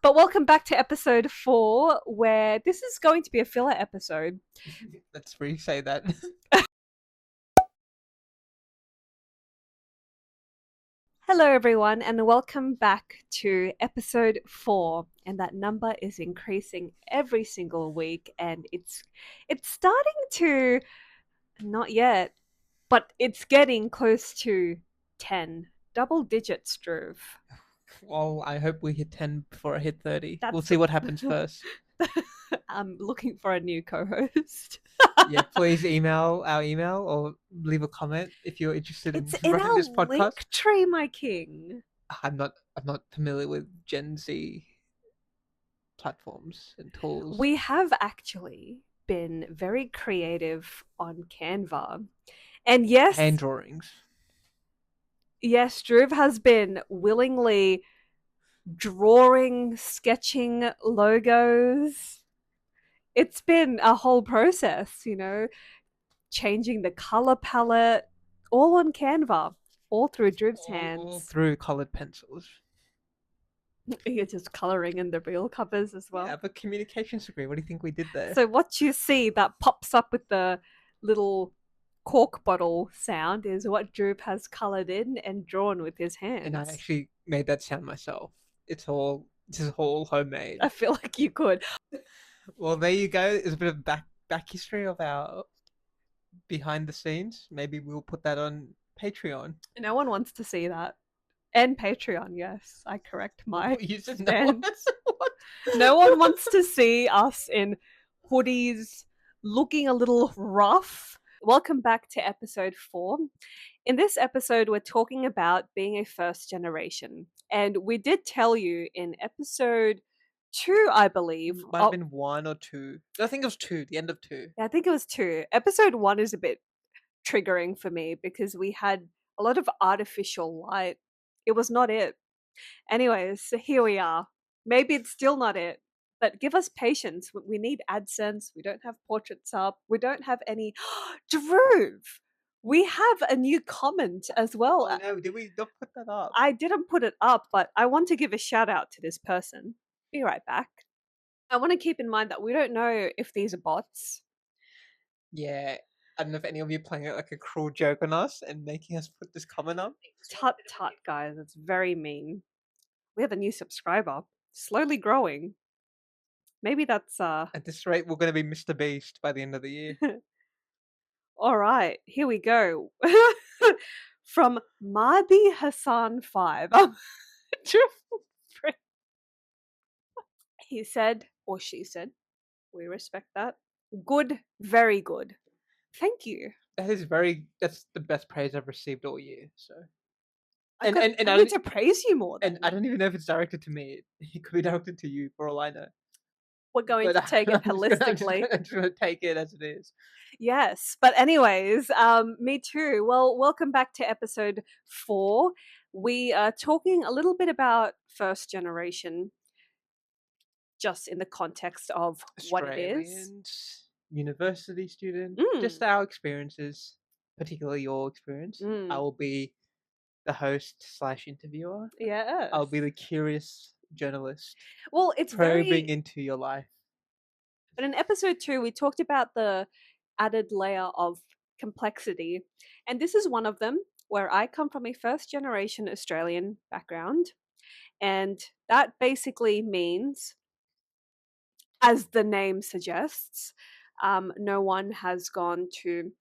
But welcome back to episode 4, where this is going to be a filler episode. Let's re-say that. Hello, everyone, and welcome back to episode 4. And that number is increasing every single week, and it's starting to not yet, but it's getting close to 10 double digits, Drew. Well, I hope we hit 10 before I hit 30. We'll That's see what happens first. I'm looking for a new co-host. Yeah, please email our email or leave a comment if you're interested It's in in running our this podcast. link tree, my king. I'm not familiar with Gen Z platforms and tools. We have actually been very creative on Canva. And Hand drawings. yes, Drew has been willingly drawing, sketching logos. It's been a whole process, changing the color palette, all on Canva, all through Drew's All hands. through colored pencils. You're just coloring in the real covers as well. Yeah, but communications degree. What do you think we did there? So what you see that pops up with the little cork bottle sound is what Drew has coloured in and drawn with his hands. And I actually made that sound myself. This is all homemade. I feel like you could. Well, there you go. It's a bit of back history of our behind the scenes. Maybe we'll put that on Patreon. No one wants to see that. And Patreon, yes. I correct my You said stance. What? No one wants to see us in hoodies looking a little rough. Welcome back to episode 4. In this episode, we're talking about being a first generation. And we did tell you in episode 2, I believe. Might have been 1 or 2. I think it was 2, the end of 2. Yeah, I think it was 2. Episode 1 is a bit triggering for me because we had a lot of artificial light. It was not it. Anyways, so here we are. Maybe it's still not it, but give us patience. We need AdSense. We don't have portraits up. We don't have any. Drew, we have a new comment as well. Oh no, did we not put that up? I didn't put it up, but I want to give a shout out to this person. Be right back. I want to keep in mind that we don't know if these are bots. Yeah, I don't know if any of you are playing it like a cruel joke on us and making us put this comment up. Tut tut, guys. It's very mean. We have a new subscriber. Slowly growing. Maybe that's At this rate, we're going to be Mr. Beast by the end of the year. All right, here we go. From Mahdi Hassan 5. He said, or she said, we respect that. Good, very good. Thank you. That's the best praise I've received all year. So, I need to praise you more. And I don't even know if it's directed to me. It could be directed to you, for all I know. We're going to take it holistically. I'm just going to take it as it is. Yes, but anyways, me too. Well, welcome back to episode 4. We are talking a little bit about first generation, just in the context of what it is. University student, just our experiences, particularly your experience. I will be the host / interviewer. Yeah, I'll be the curious journalist. Well, it's probing into your life. But in episode 2, we talked about the added layer of complexity, and this is one of them, where I come from a first generation Australian background, and that basically means, as the name suggests, no one has gone to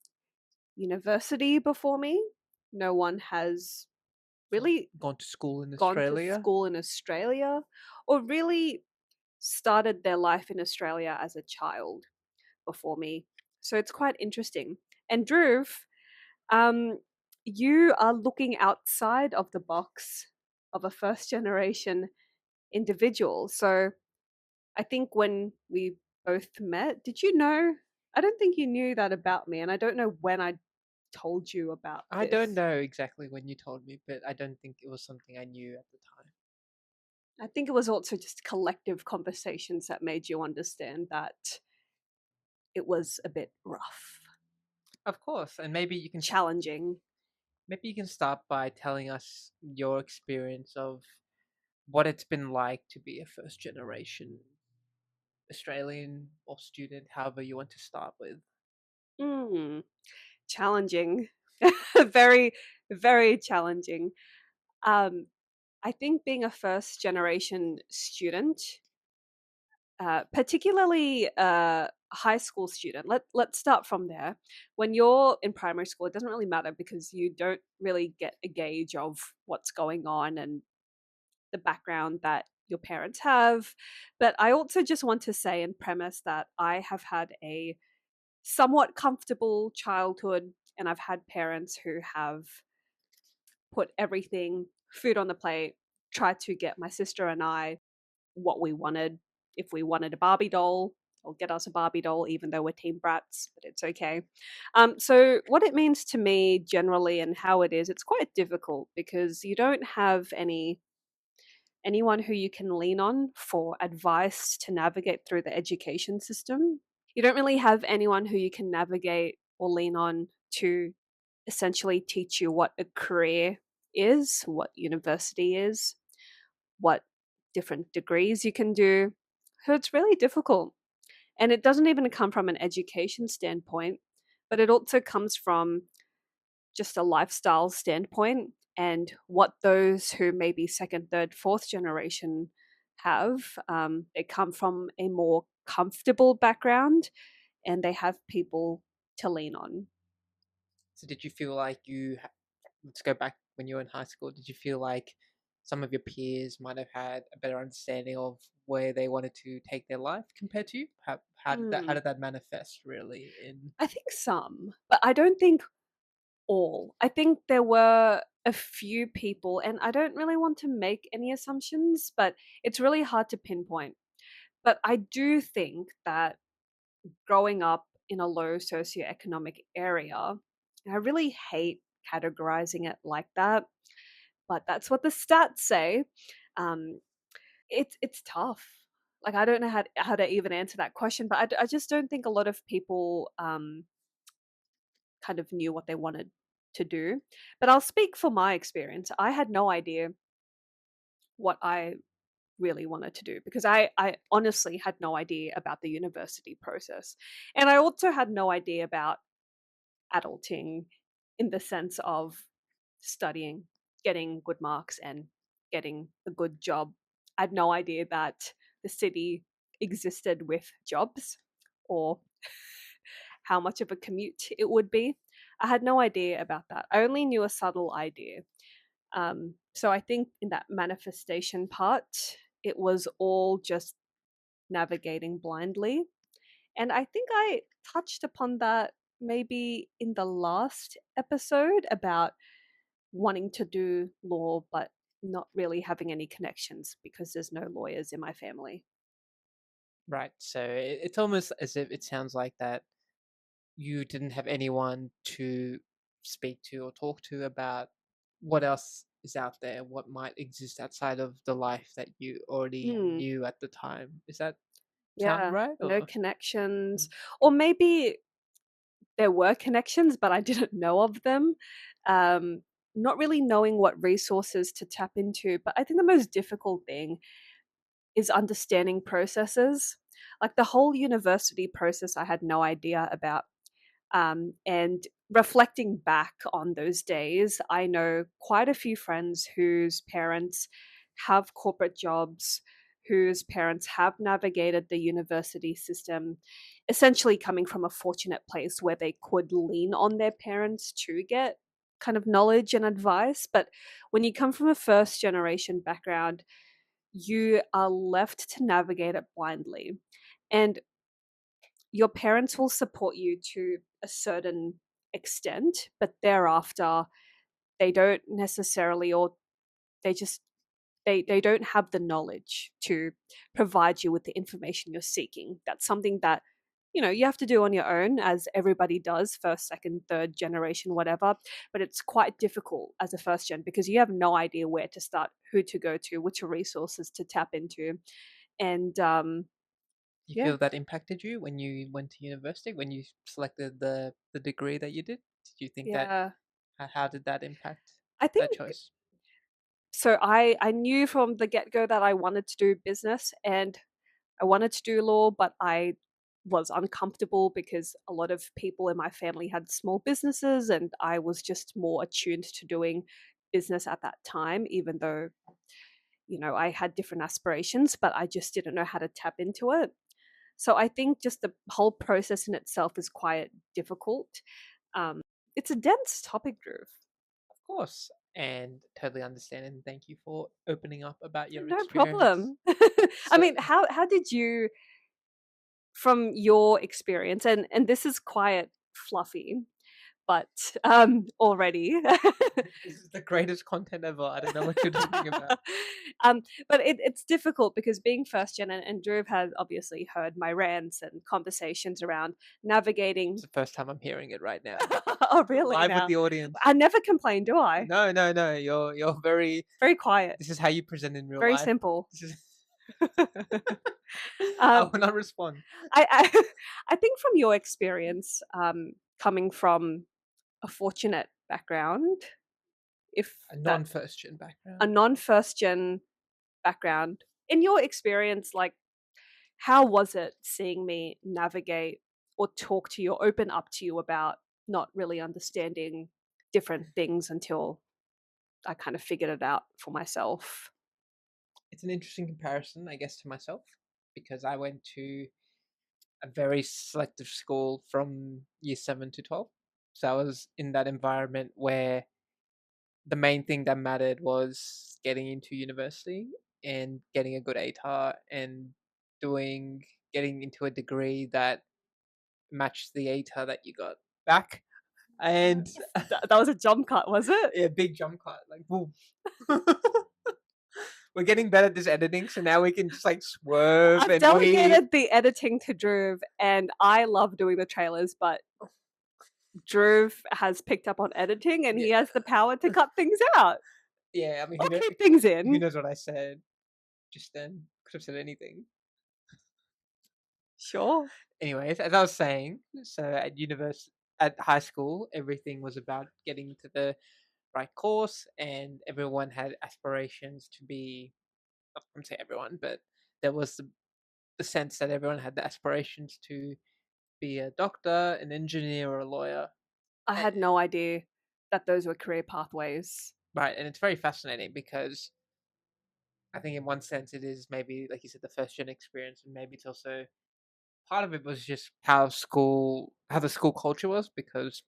university before me. No one has really gone to school in Australia, or really started their life in Australia as a child before me. So it's quite interesting. And Drew, you are looking outside of the box of a first generation individual. So I think when we both met, did you know? I don't think you knew that about me, and I don't know when I told you about this. I don't know exactly when you told me, but I don't think it was something I knew at the time. I think it was also just collective conversations that made you understand that it was a bit rough. Of course, and maybe you can challenging. Maybe you can start by telling us your experience of what it's been like to be a first generation Australian or student, however you want to start with. Mm, challenging. Very, very challenging. Um, I think being a first generation student, particularly a high school student, let's start from there. When you're in primary school, it doesn't really matter because you don't really get a gauge of what's going on and the background that your parents have. But I also just want to say and premise that I have had a somewhat comfortable childhood, and I've had parents who have put everything, food on the plate, tried to get my sister and I what we wanted. If we wanted a Barbie doll, they'll get us a Barbie doll, even though we're teen brats, but it's okay. So, what it means to me generally and how it is, it's quite difficult because you don't have anyone who you can lean on for advice to navigate through the education system. You don't really have anyone who you can navigate or lean on to essentially teach you what a career is, what university is, what different degrees you can do. So it's really difficult. And it doesn't even come from an education standpoint, but it also comes from just a lifestyle standpoint and what those who may be second, third, fourth generation have. They come from a more comfortable background and they have people to lean on. So did you feel like let's go back when you were in high school, did you feel like some of your peers might have had a better understanding of where they wanted to take their life compared to you? How Mm, did that manifest really in? I think some, but I don't think all. I think there were a few people, and I don't really want to make any assumptions, but it's really hard to pinpoint. But I do think that growing up in a low socioeconomic area, I really hate categorizing it like that, but that's what the stats say. Um, it's tough. Like I don't know how to even answer that question, but I just don't think a lot of people kind of knew what they wanted to do. But I'll speak for my experience. I had no idea what I really wanted to do because I honestly had no idea about the university process. And I also had no idea about adulting in the sense of studying, getting good marks, and getting a good job. I had no idea that the city existed with jobs or how much of a commute it would be. I had no idea about that. I only knew a subtle idea. So I think in that manifestation part, it was all just navigating blindly. And I think I touched upon that maybe in the last episode about wanting to do law, but not really having any connections because there's no lawyers in my family. Right. So it's almost as if it sounds like that you didn't have anyone to speak to or talk to about what else is out there, what might exist outside of the life that you already Hmm. knew at the time. Is that sound Yeah, right? no Or connections. Or maybe there were connections, but I didn't know of them. Um, Not really knowing what resources to tap into. But I think the most difficult thing is understanding processes. Like the whole university process, I had no idea about. And reflecting back on those days, I know quite a few friends whose parents have corporate jobs, whose parents have navigated the university system, essentially coming from a fortunate place where they could lean on their parents to get kind of knowledge and advice. But when you come from a first generation background, you are left to navigate it blindly. And your parents will support you to a certain extent, but thereafter they don't necessarily, or they just they don't have the knowledge to provide you with the information you're seeking. That's something that you have to do on your own, as everybody does, first, second, third generation, whatever. But it's quite difficult as a first gen because you have no idea where to start, who to go to, which resources to tap into. And you yeah, feel that impacted you when you went to university, when you selected the degree that you did? Did you think that yeah. how did that impact I that think choice? So I knew from the get go that I wanted to do business and I wanted to do law, but I was uncomfortable because a lot of people in my family had small businesses and I was just more attuned to doing business at that time, even though, I had different aspirations, but I just didn't know how to tap into it. So I think just the whole process in itself is quite difficult. Um, it's a dense topic, Drew. Of course, and totally understand, and thank you for opening up about your No experience. problem. I So mean, how did you, from your experience, and this is quite fluffy, but already. this is the greatest content ever. I don't know what you're talking about. um, but it's difficult because being first gen, and Drew has obviously heard my rants and conversations around It's navigating. the first time I'm hearing it right now. Oh, really? Live with Now the audience. I never complain, do I? No, no, no. You're very. Very quiet, This is how you present in real very life. simple. This is. I um, will not respond. I I think from your experience, coming from a fortunate background, if A that non-first gen background. a non first gen background, in your experience, like how was it seeing me navigate or talk to you or open up to you about not really understanding different things until I kind of figured it out for myself? It's an interesting comparison, I guess, to myself because I went to a very selective school from year 7 to 12. So I was in that environment where the main thing that mattered was getting into university and getting a good ATAR and doing getting into a degree that matched the ATAR that you got back. And That was a jump cut, was it? yeah, big jump cut, like boom. We're getting better at this editing, so now we can just like swerve I've and weave. delegated the editing to Drew, and I love doing the trailers, but Drew has picked up on editing and Yeah, he has the power to cut things out yeah. I mean, or keep things who in. knows what I said just then? Could have said anything. Sure. Anyways, as I was saying, so at high school, everything was about getting to the right course, and everyone had aspirations to be. I wouldn't say everyone, but there was the sense that everyone had the aspirations to be a doctor, an engineer, or a lawyer. I Eh, had no idea that those were career pathways. right, and it's very fascinating because I think in one sense it is maybe like you said the first gen experience, and maybe it's also part of it was just how the school culture was because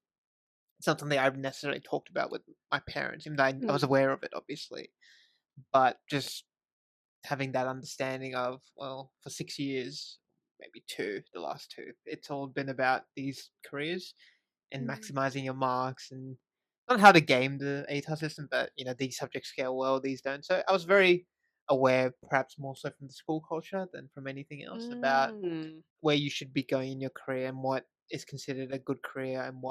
it's not something I've necessarily talked about with my parents, even though I was Mm. aware of it, obviously. But just having that understanding of, well, for 6 years, maybe two, the last two, it's all been about these careers and Mm. maximizing your marks and not how to game the ATAR system, but these subjects scale well, these don't. So I was very aware, perhaps more so from the school culture than from anything else, about Mm. where you should be going in your career and what is considered a good career and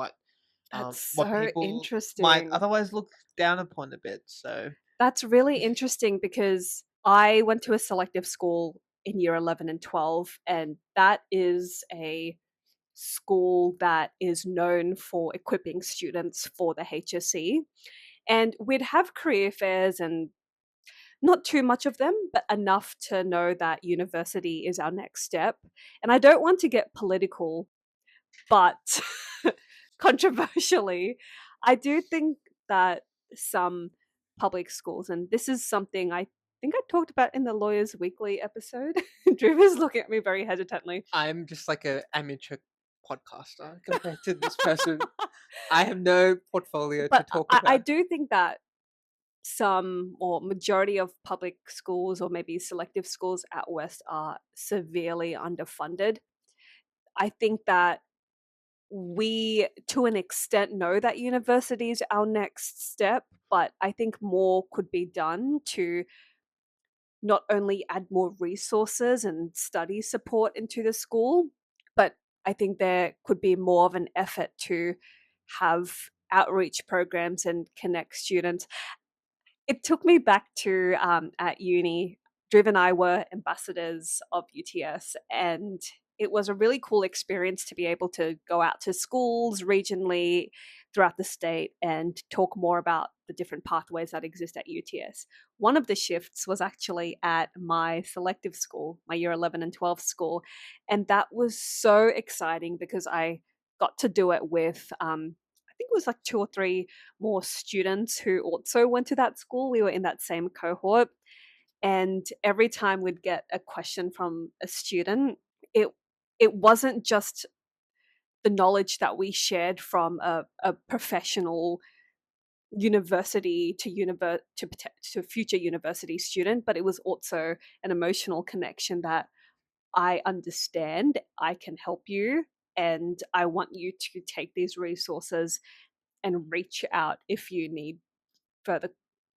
That's what so people might interesting. otherwise look down upon a bit. So That's really interesting because I went to a selective school in year 11 and 12, and that is a school that is known for equipping students for the HSC. And we'd have career fairs and not too much of them, but enough to know that university is our next step. And I don't want to get political, but controversially, I do think that some public schools, and this is something I think I talked about in the Lawyers Weekly episode. Drew is looking at me very hesitantly. I'm just like a amateur podcaster compared to this person. I have no portfolio to But talk I about. do think that some or majority of public schools or maybe selective schools out west are severely underfunded. I think that we, to an extent, know that university is our next step, but I think more could be done to not only add more resources and study support into the school, but I think there could be more of an effort to have outreach programs and connect students. It took me back to at uni. Driv and I were ambassadors of UTS, and it was a really cool experience to be able to go out to schools regionally throughout the state and talk more about the different pathways that exist at UTS. One of the shifts was actually at my selective school, my year 11 and 12 school. And that was so exciting because I got to do it with, I think it was like two or three more students who also went to that school. We were in that same cohort. And every time we'd get a question from a student, it it wasn't just the knowledge that we shared from a professional university to future university student, but it was also an emotional connection that I understand, I can help you, and I want you to take these resources and reach out if you need further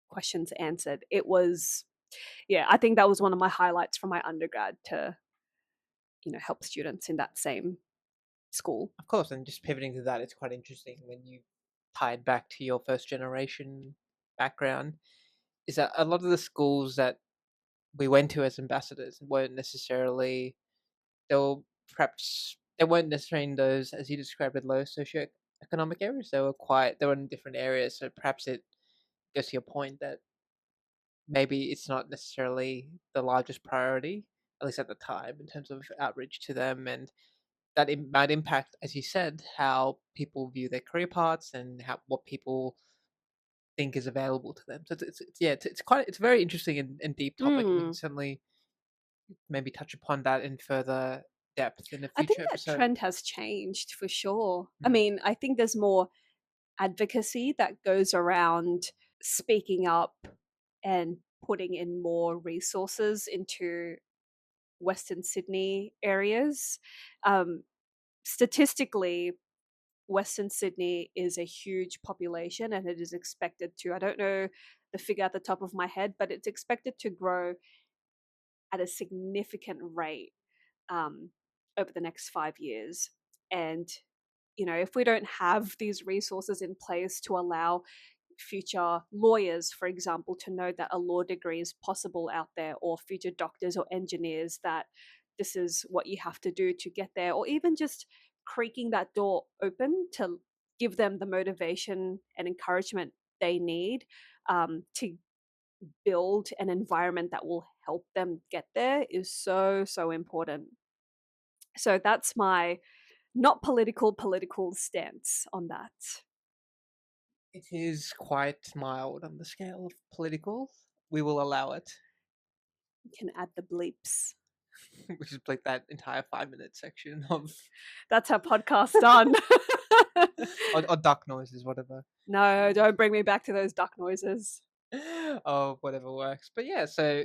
questions answered. It was, yeah, I think that was one of my highlights from my undergrad to, help students in that same school. Of course, and just pivoting to that, it's quite interesting when you tied back to your first generation background. Is that a lot of the schools that we went to as ambassadors weren't necessarily, they were perhaps, they weren't necessarily in those, as you described it, low socioeconomic areas. They were in different areas. So perhaps it goes to your point that maybe it's not necessarily the largest priority, at least at the time, in terms of outreach to them, and that it might impact, as you said, how people view their career paths and how what people think is available to them. So it's a very interesting and deep topic, and we can Mm. certainly maybe touch upon that in further depth in a I think future that episode. trend has changed for sure. I Mm. mean, I think there's more advocacy that goes around speaking up and putting in more resources into Western Sydney areas. Um, Statistically, Western Sydney is a huge population and it is expected to, I don't know the figure at the top of my head, but it's expected to grow at a significant rate um, over the next 5 years. And, if we don't have these resources in place to allow future lawyers, for example, to know that a law degree is possible out there, or future doctors or engineers that this is what you have to do to get there, or even just creaking that door open to give them the motivation and encouragement they need to build an environment that will help them get there is so, so important. So that's my not political stance on that. It is quite mild on the scale of political. We will allow it. You can add the bleeps. We just like that entire 5 minute section of That's our podcast done. or duck noises, whatever. No, don't bring me back to those duck noises. Oh, whatever works. But yeah, so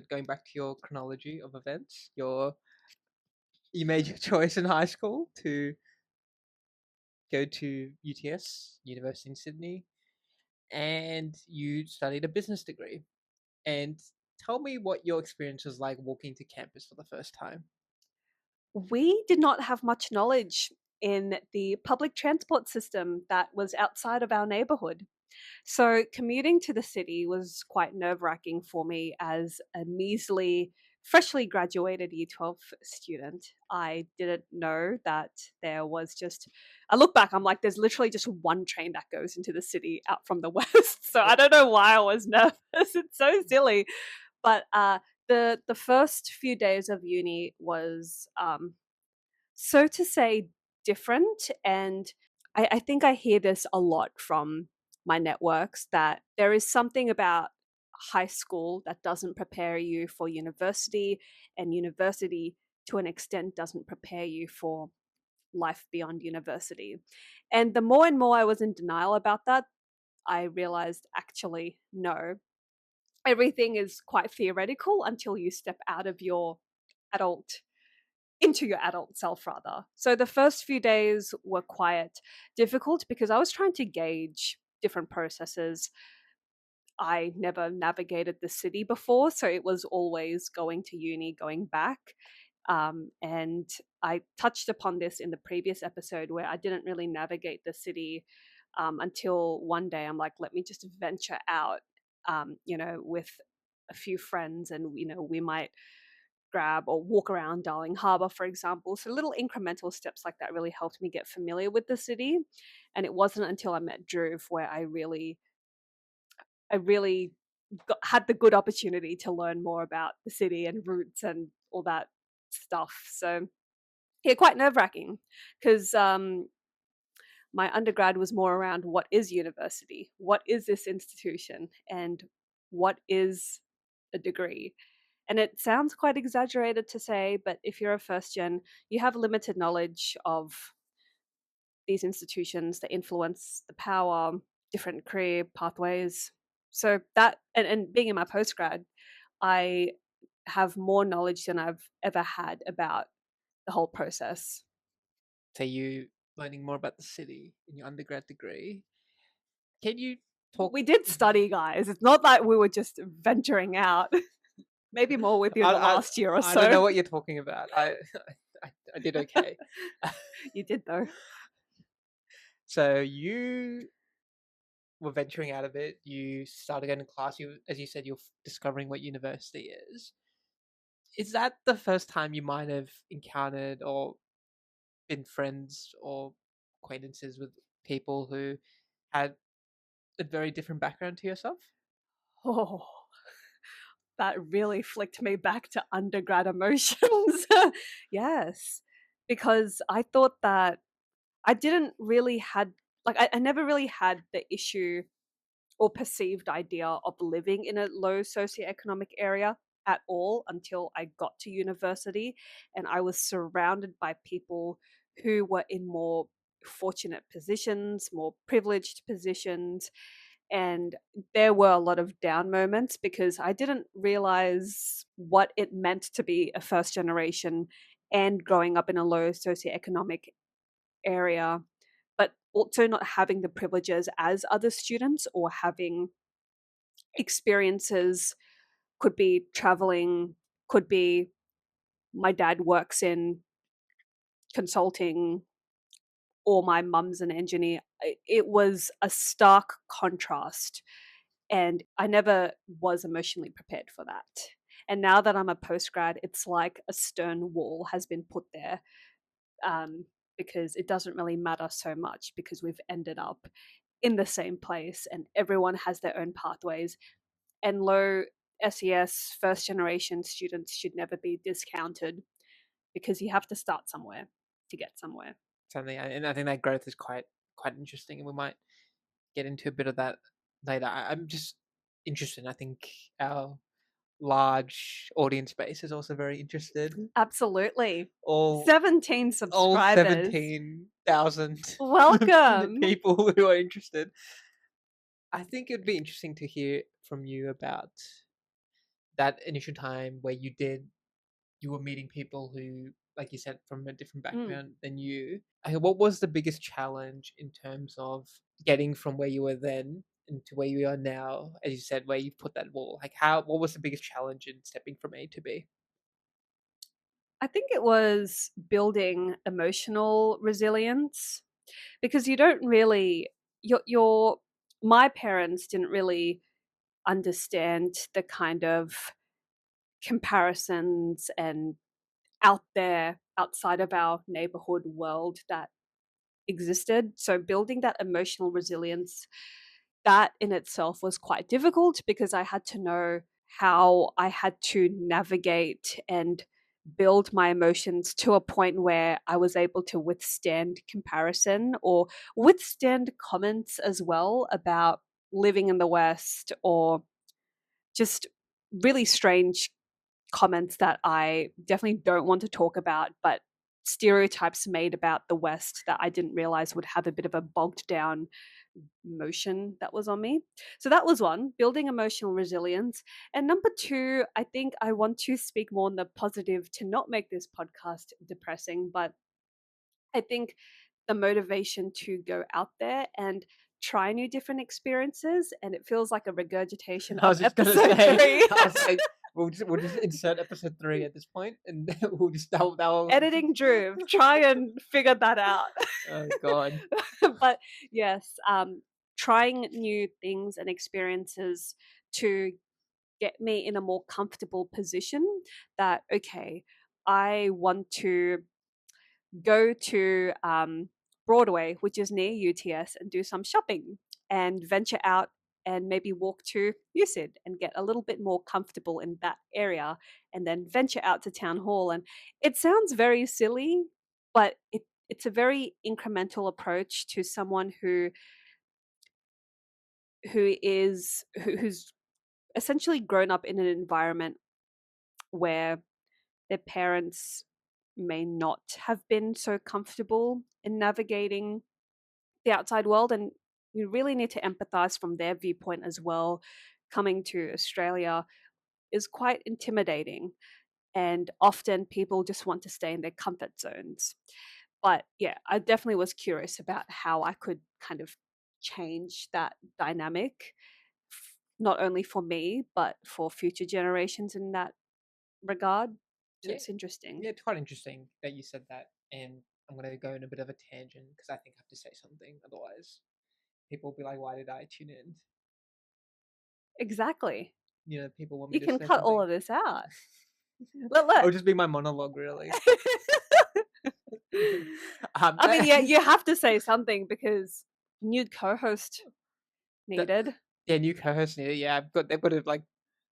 going back to your chronology of events, you made your choice in high school to go to UTS, University in Sydney, and you studied a business degree. And tell me what your experience was like walking to campus for the first time. We did not have much knowledge in the public transport system that was outside of our neighborhood. So commuting to the city was quite nerve-wracking for me as a measly, freshly graduated Year 12 student. I didn't know that there was just, I look back, I'm like, there's literally just one train that goes into the city out from the west. So I don't know why I was nervous. It's so silly. But the first few days of uni was, so to say, different. And I think I hear this a lot from my networks that there is something about high school that doesn't prepare you for university, and university, to an extent, doesn't prepare you for life beyond university. And the more and more I was in denial about that, I realized actually, no, everything is quite theoretical until you step out of your adult into your adult self rather. So the first few days were quite difficult because I was trying to gauge different processes. I never navigated the city before, so it was always going to uni, going back. And I touched upon this in the previous episode where I didn't really navigate the city until one day I'm like, let me just venture out, with a few friends, and we might grab or walk around Darling Harbour, for example. So little incremental steps like that really helped me get familiar with the city. And it wasn't until I met Dhruv where I really had the good opportunity to learn more about the city and routes and all that stuff. So yeah, quite nerve wracking because my undergrad was more around what is university, what is this institution, and what is a degree. And it sounds quite exaggerated to say, but if you're a first gen, you have limited knowledge of these institutions, the influence, the power, different career pathways. So that, and being in my postgrad, I have more knowledge than I've ever had about the whole process. So you learning more about the city in your undergrad degree. Can you talk? We did study, guys. It's not like we were just venturing out. Maybe more within I, the I last year or I don't know so. what you're talking about. I did okay. You did, though. So you were venturing out of it. You started going to class. You, as you said, you're discovering what university is. Is that the first time you might have encountered or been friends or acquaintances with people who had a very different background to yourself? Oh, that really flicked me back to undergrad emotions. Yes, because I thought that I didn't really had like I never really had the issue or perceived idea of living in a low socioeconomic area at all until I got to university and I was surrounded by people who were in more fortunate positions, more privileged positions, and there were a lot of down moments because I didn't realize what it meant to be a first generation and growing up in a low socioeconomic area, but also not having the privileges as other students or having experiences, could be traveling, could be my dad works in consulting or my mum's an engineer. It was a stark contrast and I never was emotionally prepared for that. And now that I'm a postgrad, it's like a stern wall has been put there, um, because it doesn't really matter so much because we've ended up in the same place and everyone has their own pathways. And low SES first generation students should never be discounted because you have to start somewhere to get somewhere. Something, and I think that growth is quite interesting, and we might get into a bit of that later. I'm just interested. I think our large audience base is also very interested. Absolutely. All 17 all subscribers. 17,000 Welcome. people who are interested. I think it'd be interesting to hear from you about that initial time where you were meeting people who, like you said, from a different Mm. background than you. What was the biggest challenge in terms of getting from where you were then into where you are now? As you said, where you put that wall. Like, what was the biggest challenge in stepping from A to B? I think it was building emotional resilience because you don't really your my parents didn't really understand the kind of comparisons and out there outside of our neighborhood world that existed. So building that emotional resilience, that in itself was quite difficult because I had to know how I had to navigate and build my emotions to a point where I was able to withstand comparison or withstand comments as well about living in the West or just really strange comments that I definitely don't want to talk about, but stereotypes made about the West that I didn't realize would have a bit of a bogged down emotion that was on me. So that was one, building emotional resilience. And number two, I think I want to speak more on the positive to not make this podcast depressing, but I think the motivation to go out there and try new different experiences. And it feels like a regurgitation I of was just gonna episode say, three. I was like, we'll just insert episode 3 at this point, and we'll just that'll Editing Drew, try and figure that out. oh god. But yes, trying new things and experiences to get me in a more comfortable position that, okay, I want to go to Broadway, which is near UTS, and do some shopping and venture out and maybe walk to UCID and get a little bit more comfortable in that area and then venture out to town hall. And it sounds very silly, but it's a very incremental approach to someone who's essentially grown up in an environment where their parents may not have been so comfortable in navigating the outside world, and you really need to empathize from their viewpoint as well. Coming to Australia is quite intimidating, and often people just want to stay in their comfort zones. But yeah, I definitely was curious about how I could kind of change that dynamic, not only for me, but for future generations in that regard. So Yeah, it's interesting. yeah, it's quite interesting that you said that, and I'm gonna go in a bit of a tangent because I think I have to say something. Otherwise, people will be like, "Why did I tune in?" Exactly. People want me You to can say cut all something. of this out. Let. It'll just be my monologue, really. I mean, yeah, you have to say something because new co-host the, needed. yeah, new co-host needed. Yeah, they've got to like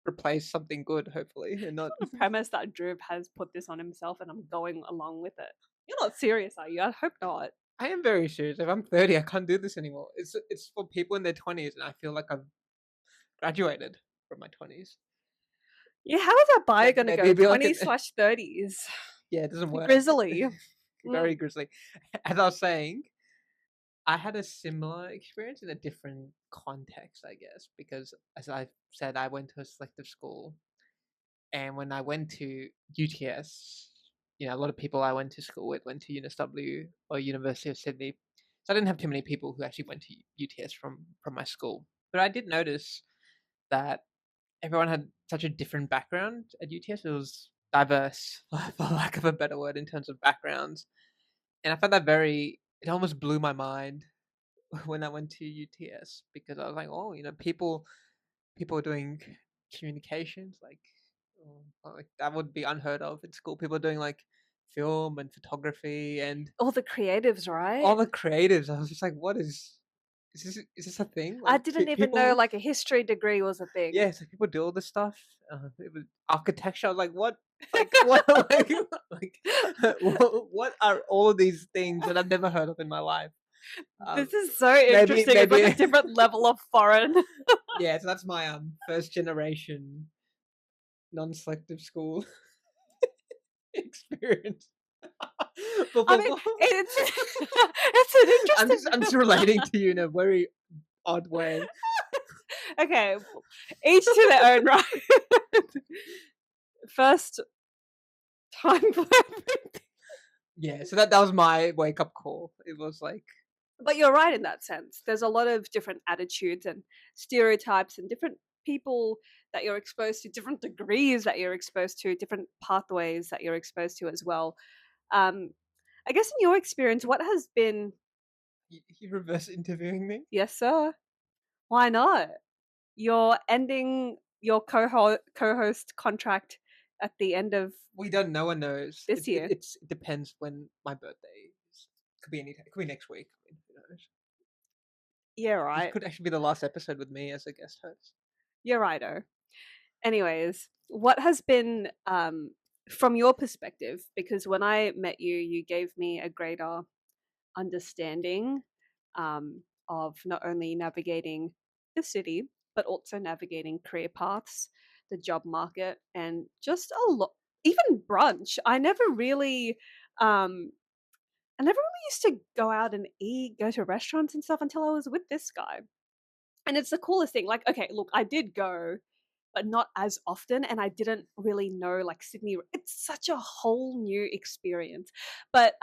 replace something good, hopefully, and not. The premise that Drew has put this on himself, and I'm going along with it. You're not serious, are you? I hope not. I am very serious. If I'm 30, I can't do this anymore. It's for people in their 20s, and I feel like I've graduated from my 20s. Yeah, how is that bio going to Maybe go? it'd be like 20/30s. yeah, it doesn't work. Grizzly. Very grizzly. As I was saying, I had a similar experience in a different context, I guess, because as I said, I went to a selective school, and when I went to UTS, a lot of people I went to school with went to UNSW or University of Sydney, so I didn't have too many people who actually went to UTS from my school. But I did notice that everyone had such a different background at UTS. It was diverse, for lack of a better word, in terms of backgrounds, and I found that very. It almost blew my mind when I went to UTS because I was like, oh, people are doing communications like that would be unheard of in school. People are doing like film and photography and All the creatives, all right? the creatives. I was just like, what is this a thing? I Like didn't even know people, like a history degree was a thing. yeah, so people do all this stuff. It was architecture. I was like, what? Like what? Like what are all of these things that I've never heard of in my life? Um, This is so maybe interesting. It's like a maybe different level of foreign. yeah. So that's my first generation non-selective school experience. I mean, it's it's an interesting. I'm just relating to you in a very odd way. Okay, each to their own, right? First time for everything. Yeah, so that was my wake up call. It was like But you're right in that sense. There's a lot of different attitudes and stereotypes and different people that you're exposed to, different degrees that you're exposed to, different pathways that you're exposed to as well. Um, I guess in your experience, what has been, you reverse interviewing me. yes, sir, why not? You're ending your co-host contract at the end of We don't. No one knows. this year. It depends when my birthday is. Could be any. It could be next week. I mean, who knows? Yeah, This right. could actually be the last episode with me as a guest host. You're righto. Anyways, what has been from your perspective? Because when I met you, you gave me a greater understanding of not only navigating the city, but also navigating career paths, the job market, and just a lot, even brunch. Um, I never really used to go out and eat, go to restaurants and stuff until I was with this guy. And it's the coolest thing. Like, okay, look, I did go, but not as often, and I didn't really know like Sydney. It's such a whole new experience. But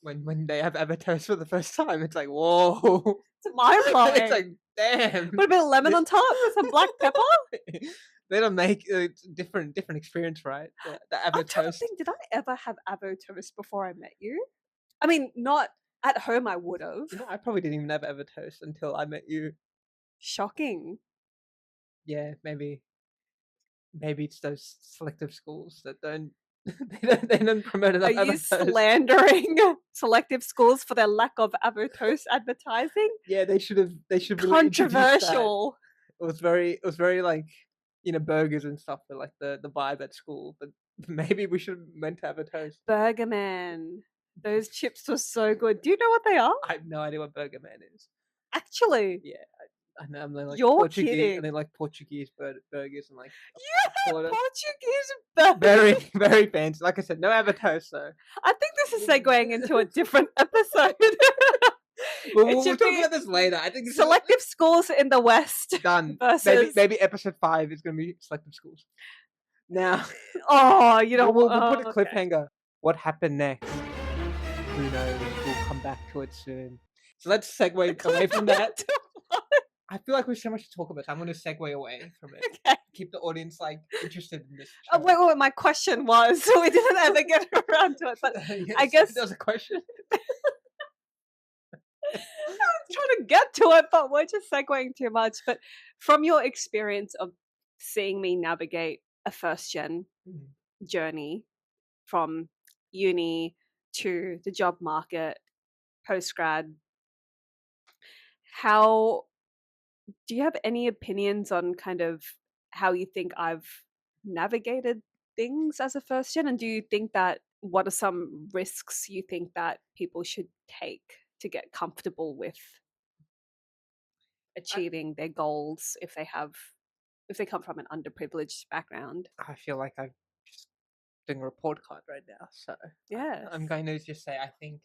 When they have avatars for the first time, it's like whoa. it's mind It's blowing. like damn. Put a bit of lemon This on top, some black pepper. they don't make different experience, right? The I'm avo trying to toast. think, did I ever have avo toast before I met you? I mean, not at home. I would have. I probably didn't even have avo toast until I met you. Shocking. Yeah, maybe. maybe it's those selective schools that don't they don't promote Are enough you avatars. slandering selective schools for their lack of avotose advertising? Yeah, they should really introduce that. Controversial. It was very like, burgers and stuff for like the vibe at school, but maybe we should meant to have a toast. Burgerman. Those chips were so good. Do you know what they are? I have no idea what Burger Man is. Actually, Yeah, I know. I'm like you're Portuguese, and they kidding. like Portuguese burgers and like You had quarter. Portuguese Very burgers. very fancy. Like I said, no avatar, so I think this is segueing into a different episode. It we'll should talk be about this later. I think this is selective schools in the West done. Maybe versus. maybe episode 5 is gonna be selective schools. Now Oh, you know. we'll put a Okay. cliffhanger. What happened next? Who knows? We'll come back to it soon. So let's segue away from that. I feel like we have so much to talk about, so I'm going to segue away from it. Okay. Keep the audience like interested in this. Oh, wait. My question was, we didn't ever get around to it, but Yes, I guess there was a question. I was trying to get to it, but we're just segueing too much. But from your experience of seeing me navigate a first gen journey from uni to the job market, post grad, how do you have any opinions on kind of how you think I've navigated things as a first gen? And do you think that what are some risks you think that people should take to get comfortable with I, achieving their goals if they come from an underprivileged background? I feel like I'm just doing a report card right now, so Yes. I'm going to just say I think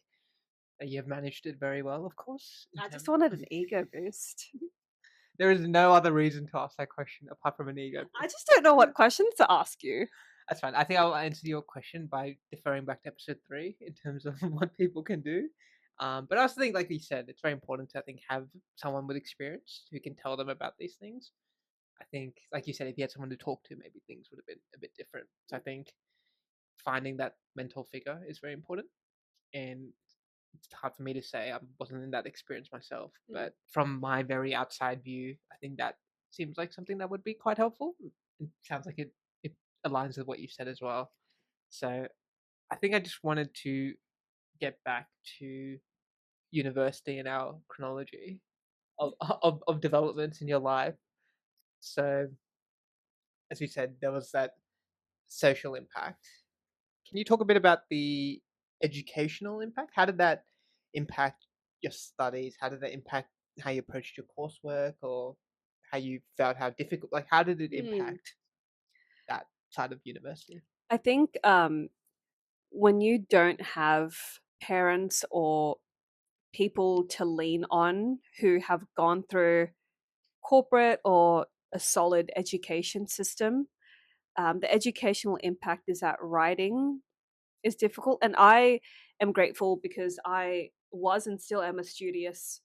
that you've managed it very well, of course. I just wanted an ego boost. There is no other reason to ask that question apart from an ego. I just don't know what questions to ask you. That's fine. I think I'll answer your question by deferring back to episode 3 in terms of what people can do. But I also think, like you said, it's very important to, I think, have someone with experience who can tell them about these things. I think, like you said, if you had someone to talk to, maybe things would have been a bit different. So I think finding that mentor figure is very important. And it's hard for me to say. I wasn't in that experience myself. But from my very outside view, I think that seems like something that would be quite helpful. It sounds like it aligns with what you said as well. So I think I just wanted to get back to university and our chronology of developments in your life. So, as you said, there was that social impact. Can you talk a bit about the educational impact? How did that impact your studies? How did that impact how you approached your coursework, or how you felt how difficult? Like, how did it Hmm. impact that side of university? I think when you don't have parents or people to lean on who have gone through corporate or a solid education system, the educational impact is that writing is difficult. And I am grateful because I was and still am a studious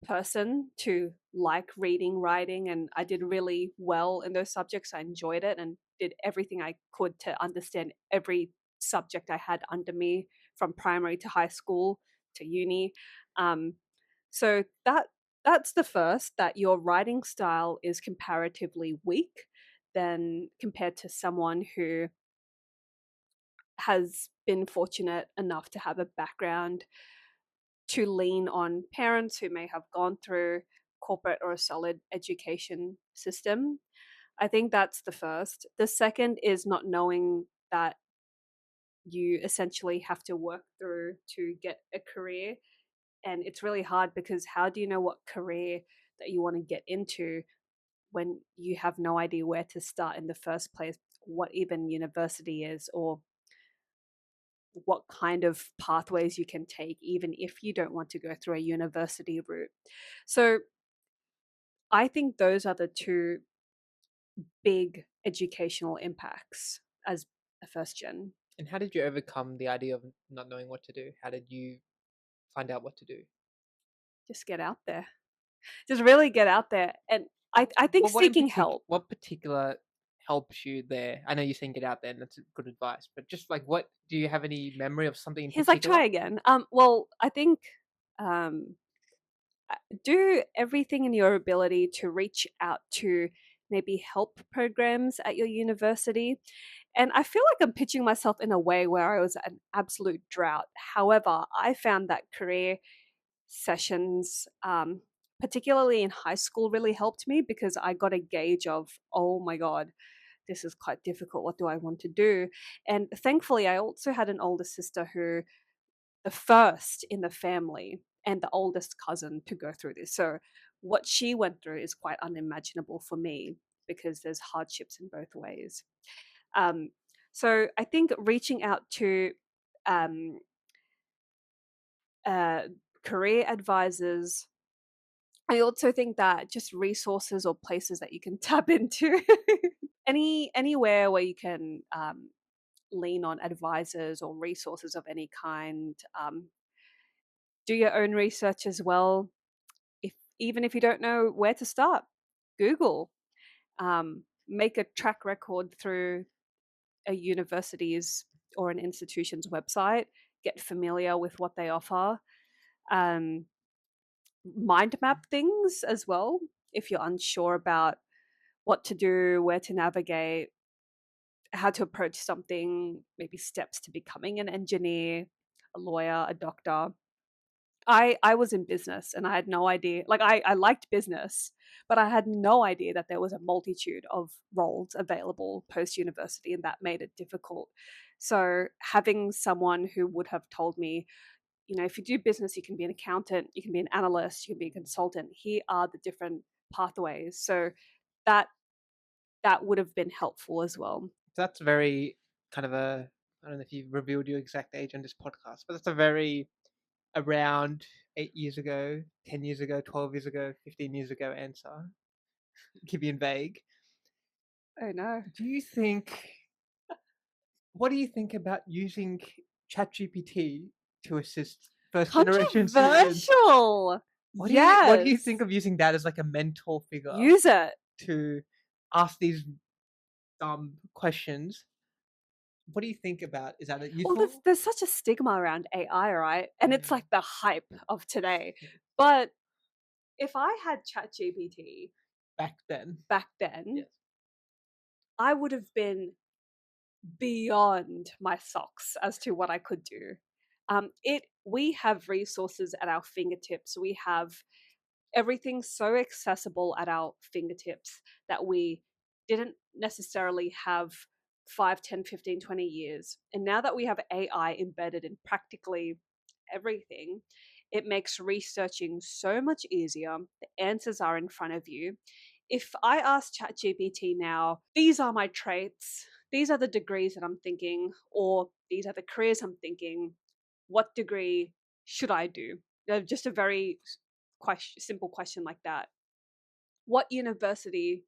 person to like reading, writing, and I did really well in those subjects. I enjoyed it and did everything I could to understand every subject I had under me from primary to high school to uni. Um, so that's the first, that your writing style is comparatively weak than compared to someone who has been fortunate enough to have a background to lean on parents who may have gone through corporate or a solid education system. I think that's the first. The second is not knowing that you essentially have to work through to get a career. And it's really hard because how do you know what career that you want to get into when you have no idea where to start in the first place, what even university is, or what kind of pathways you can take, even if you don't want to go through a university route. So I think those are the two big educational impacts as a first gen. And how did you overcome the idea of not knowing what to do? How did you find out what to do? Just get out there. Just really get out there. And I think Well, seeking help. what particular helps you there? I know you're saying get out there, and that's good advice. But just like, what do you have any memory of something in He's like, particular? try again. Well, I think um, do everything in your ability to reach out to maybe help programs at your university. And I feel like I'm pitching myself in a way where I was an absolute drought. However, I found that career sessions, particularly in high school, really helped me because I got a gauge of, oh my God, this is quite difficult. What do I want to do? And thankfully, I also had an older sister who, the first in the family and the oldest cousin to go through this. So what she went through is quite unimaginable for me because there's hardships in both ways. Um, so I think reaching out to um, uh, career advisors. I also think that just resources or places that you can tap into, anywhere where you can lean on advisors or resources of any kind. Do your own research as well. If even if you don't know where to start, Google. Make a track record through a university's or an institution's website. Get familiar with what they offer. Um, mind map things as well if you're unsure about what to do, where to navigate, how to approach something, maybe steps to becoming an engineer, a lawyer, a doctor. I was in business and I had no idea. Like I liked business, but I had no idea that there was a multitude of roles available post university, and that made it difficult. So having someone who would have told me, if you do business, you can be an accountant, you can be an analyst, you can be a consultant. Here are the different pathways. So that that would have been helpful as well. That's very kind of a, I don't know if you've revealed your exact age on this podcast, but that's a very around 8 years ago, 10 years ago, 12 years ago, 15 years ago answer. Keeping vague. Oh no. Do you think, what do you think about using ChatGPT to assist first generation students? Controversial. What do you think Yes. of using that as like a mentor figure Use it. to ask these questions? What do you think about? Is that Well, there's, useful? there's such a stigma around AI, right? And it's Yeah. like the hype of today. But if I had ChatGPT Back then. back then, Yes. I would have been beyond my socks as to what I could do. We have resources at our fingertips. We have everything so accessible at our fingertips that we didn't necessarily have 5, 10, 15, 20 years. And now that we have AI embedded in practically everything, it makes researching so much easier. The answers are in front of you. If I ask ChatGPT now, these are my traits, these are the degrees that I'm thinking, or these are the careers I'm thinking, what degree should I do? Just a very simple question like that. What university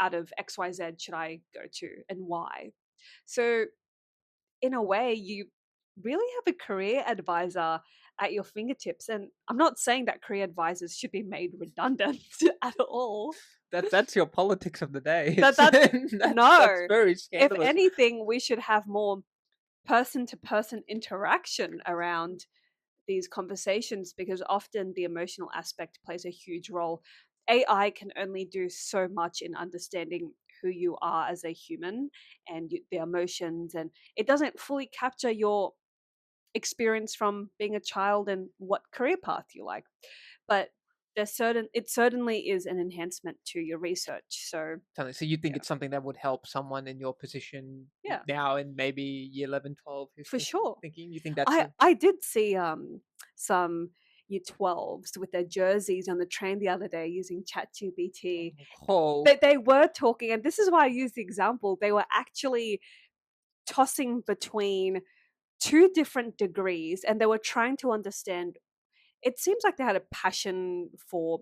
out of XYZ should I go to and why? So, in a way, you really have a career advisor at your fingertips. And I'm not saying that career advisors should be made redundant at all. That's your politics of the day. That that's That's no. very If scandalous. anything, we should have more person to person interaction around these conversations because often the emotional aspect plays a huge role. AI can only do so much in understanding who you are as a human and the emotions, and it doesn't fully capture your experience from being a child and what career path you like. But it certainly is an enhancement to your research. So So you think yeah, it's something that would help someone in your position yeah, now in maybe year 11, 12 who's for sure. thinking? You think that's I did see some year 12s with their jerseys on the train the other day using ChatGPT. oh, They were talking, and this is why I use the example. They were actually tossing between two different degrees, and they were trying to understand. It seems like they had a passion for,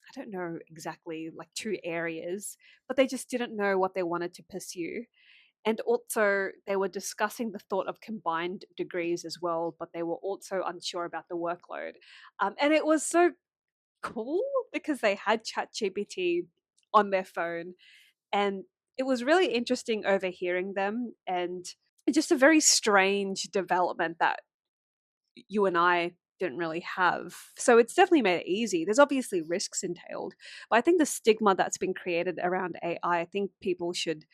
I don't know exactly, like two areas, but they just didn't know what they wanted to pursue. And also, they were discussing the thought of combined degrees as well, but they were also unsure about the workload. And it was so cool because they had ChatGPT on their phone, and it was really interesting overhearing them, and just a very strange development that you and I didn't really have. So it's definitely made it easy. There's obviously risks entailed, but I think the stigma that's been created around AI, I think people should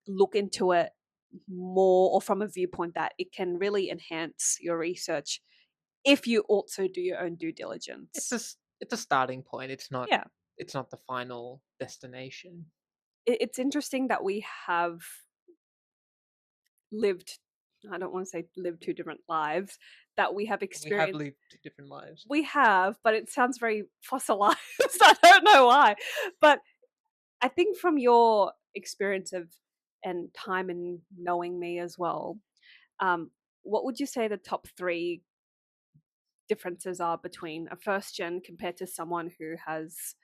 look into it more, or from a viewpoint that it can really enhance your research if you also do your own due It's diligence. it's a starting point. Yeah, It's not the final destination. it's interesting that we have lived, I don't want to say lived two different lives, that we have We have experienced. lived two different lives. We have, but it sounds very fossilized. I don't know why. But I think from your experience of and time and knowing me as well, um, what would you say the top three differences are between a first gen compared to someone who has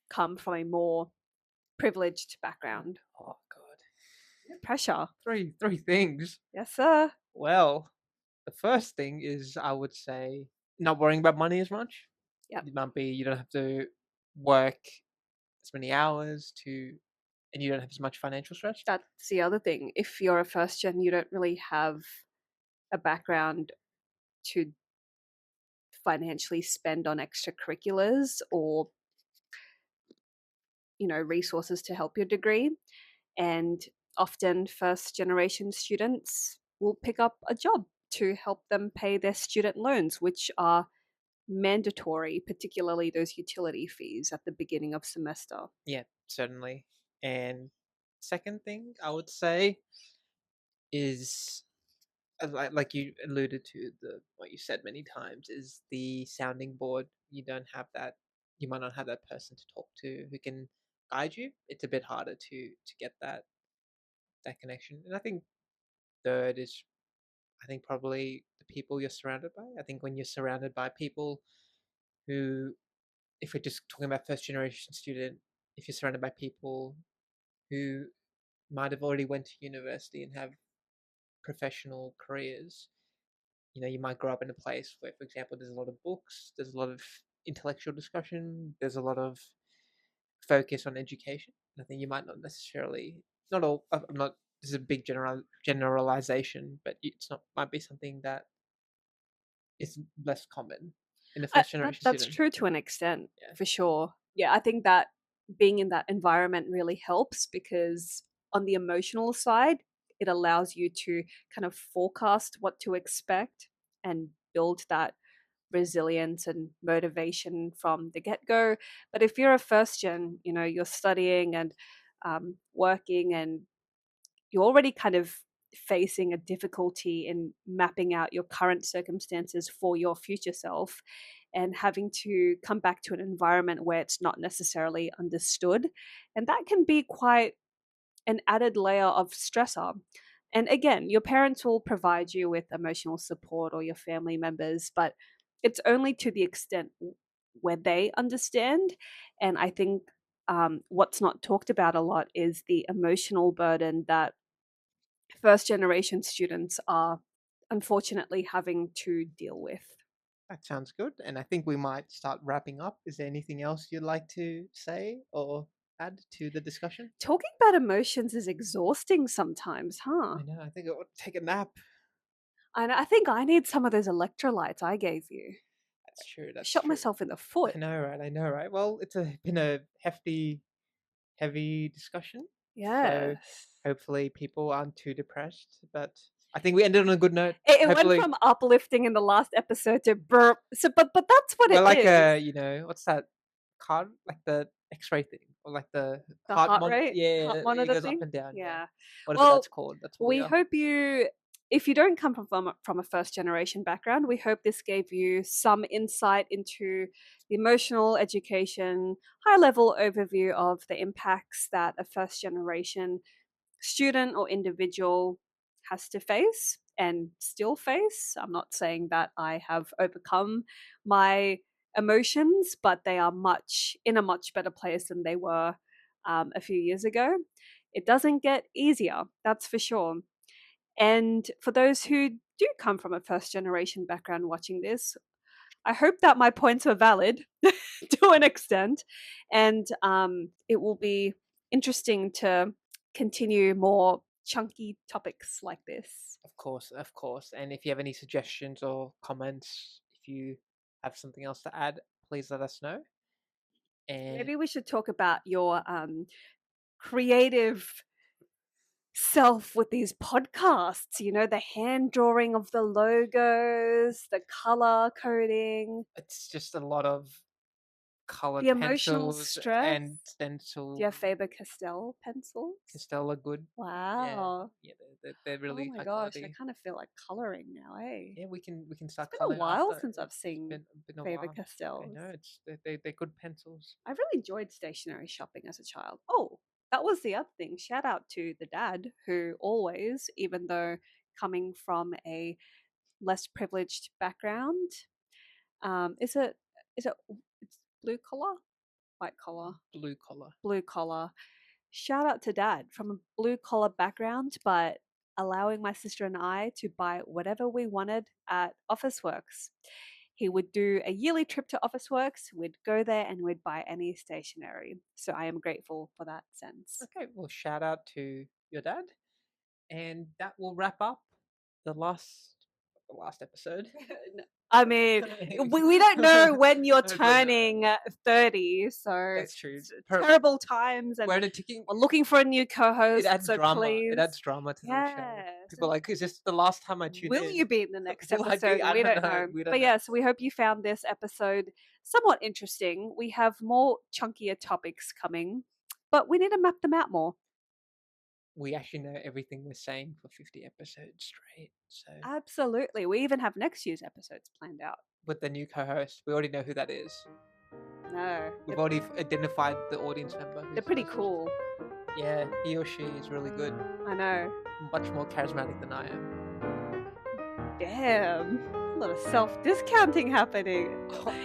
come from a more privileged background? Oh god. Pressure. Three things. Yes, sir. Well, the first thing is I would say not worrying about money as much. Yep. It might be you don't have to work as many hours to and you don't have as much financial stress. That's the other thing. If you're a first gen, you don't really have a background to financially spend on extracurriculars or resources to help your degree. And often first generation students will pick up a job to help them pay their student loans, which are mandatory, particularly those utility fees at the beginning of semester. Yeah, certainly. And second thing I would say is like you alluded to the what you said many times is the sounding board. You don't have that. You might not have that person to talk to who can guide you. It's a bit harder to get that connection. And I think third is I think probably the people you're surrounded by. I think when you're surrounded by people who, if we're just talking about first generation student, if you're surrounded by people who might have already went to university and have professional careers, you might grow up in a place where, for example, there's a lot of books, there's a lot of intellectual discussion, there's a lot of focus on education. I think you might not necessarily, not all. I'm not. This is a big generalization, but it's not. Might be something that is less common in a first generation That's student. true to an extent, Yeah, for sure. Yeah, I think that being in that environment really helps because on the emotional side, it allows you to kind of forecast what to expect and build that resilience and motivation from the get go. But if you're a first gen, you're studying and working, and you're already kind of facing a difficulty in mapping out your current circumstances for your future self, and having to come back to an environment where it's not necessarily understood. And that can be quite an added layer of stressor. And again, your parents will provide you with emotional support, or your family members, but it's only to the extent where they understand. And I think what's not talked about a lot is the emotional burden that first generation students are unfortunately having to deal with. that sounds good. And I think we might start wrapping up. Is there anything else you'd like to say or add to the discussion? Talking about emotions is exhausting sometimes, huh? I know. I think I would take a nap. And I think I need some of those electrolytes I gave you. That's true. That's Shot true. myself in the I foot. know, right? I know, right? Well, been a hefty, heavy discussion. So Yes. hopefully people aren't too depressed. But I think we ended on a good note. It went Hopefully from uplifting in the last episode to burp. So, but that's what we're it like is. what's that card? Like the X-ray thing, or like the The heart heart monitor. rate, Yeah, heart it monitor goes up thing. and down. Yeah, Yeah. whatever that's Well, called. That's what we we are. hope you, if you don't come from a first generation background, we hope this gave you some insight into the emotional education, high level overview of the impacts that a first generation student or individual has to face and still face. I'm not saying that I have overcome my emotions, but they are in a much better place than they were a few years ago. It doesn't get easier, that's for sure. And for those who do come from a first generation background watching this, I hope that my points were valid to an extent, and it will be interesting to continue more chunky topics like this. Of course, of course. And if you have any suggestions or comments, If you have something else to add, please let us know. And Maybe we should talk about your creative self with these podcasts, the hand drawing of the logos, the color coding, it's just a lot of colored the emotional pencils stress. and Do stencil. you have Faber-Castell pencils? Castell are good. Wow. Yeah, they're Oh really my high gosh, I quality. kind of feel like coloring now, eh? Yeah, we can It's start been a coloring while after. since I've It's seen been a while. I Faber-Castells. know they're good pencils. I really enjoyed stationery shopping as a child. Oh, that was the other thing. Shout out to the dad who always, even though coming from a less privileged background, is it it's blue collar, white collar, Blue collar. blue collar. Shout out to dad from a blue collar background, but allowing my sister and I to buy whatever we wanted at Officeworks. He would do a yearly trip to Officeworks. We'd go there and we'd buy any stationery. So I am grateful for that sense. Okay, well, shout out to your dad, and that will wrap up the last episode. I mean, we don't know when you're But no, turning 30, so that's true. it's terrible times, and We're in a ticking. we're looking for a new It co-host. adds So drama. please, It adds drama to the show. yes. People are like, is this the last time I tune Will in? you be in the next Will I be? episode? I We don't don't know. know. We don't But know. yes, we hope you found this episode somewhat interesting. We have more chunkier topics coming, but we need to map them out more. We actually know everything we're saying for 50 episodes straight. So Absolutely. We even have next year's episodes planned out. with the new co-host, we already know who that is. No, We've already identified the audience member. they're pretty cool. Yeah, he or she is really good. I know. Much more charismatic than I am. Damn. A lot of self-discounting happening.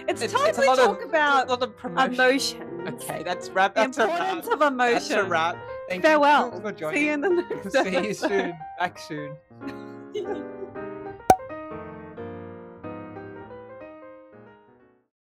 It's time a to lot talk of, about a lot of promotion. emotions. Okay, that's wrap. The That's a wrap. importance of emotion. That's a wrap. Thank Farewell. you for joining. See you in the next See you episode. soon. Back soon.